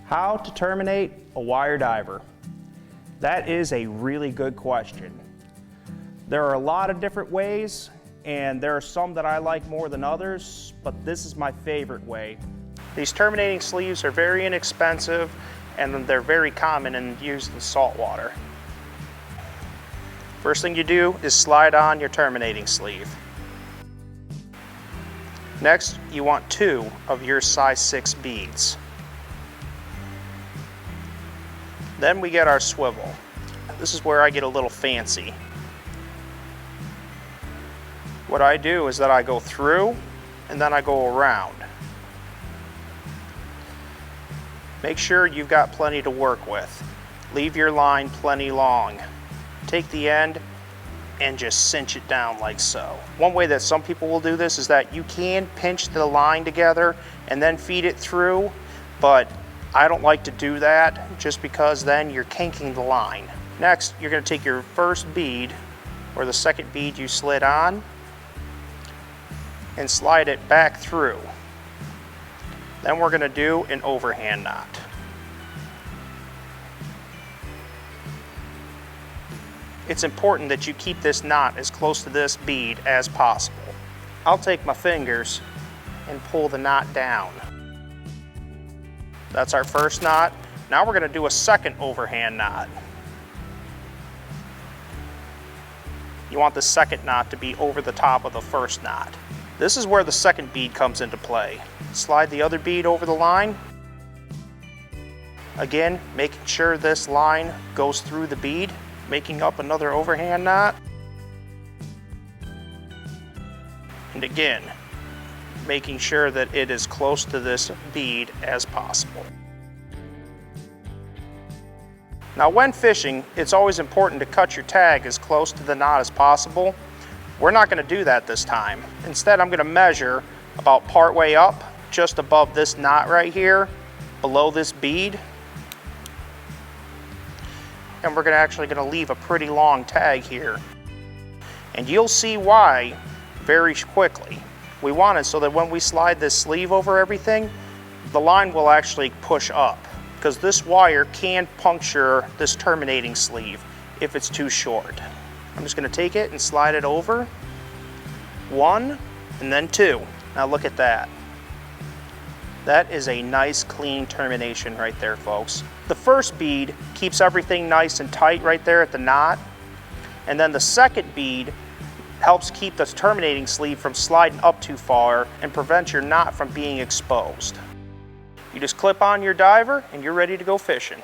How to terminate a wire diver? That is a really good question. There are a lot of different ways, and there are some that I like more than others, but this is my favorite way. These terminating sleeves are very inexpensive, and they're very common and used in salt water. First thing you do is slide on your terminating sleeve. Next, you want 2 of your size 6 beads. Then we get our swivel. This is where I get a little fancy. What I do is that I go through and then I go around. Make sure you've got plenty to work with. Leave your line plenty long. Take the end and just cinch it down like so. One way that some people will do this is that you can pinch the line together and then feed it through, but I don't like to do that just because then you're kinking the line. Next, you're going to take your first bead, or the second bead you slid on, and slide it back through. Then we're going to do an overhand knot. It's important that you keep this knot as close to this bead as possible. I'll take my fingers and pull the knot down. That's our first knot. Now we're going to do a second overhand knot. You want the second knot to be over the top of the first knot. This is where the second bead comes into play. Slide the other bead over the line. Again, making sure this line goes through the bead, making up another overhand knot. And again, making sure that it is close to this bead as possible. Now when fishing, it's always important to cut your tag as close to the knot as possible. We're not going to do that this time. Instead, I'm going to measure about part way up, just above this knot right here, below this bead. And we're actually going to leave a pretty long tag here. And you'll see why very quickly. We want it so that when we slide this sleeve over everything, the line will actually push up, because this wire can puncture this terminating sleeve if it's too short. I'm just going to take it and slide it over. 1 and then 2. Now look at that. That is a nice clean termination right there, folks. The first bead keeps everything nice and tight right there at the knot, and then the second bead helps keep the terminating sleeve from sliding up too far and prevents your knot from being exposed. You just clip on your diver and you're ready to go fishing.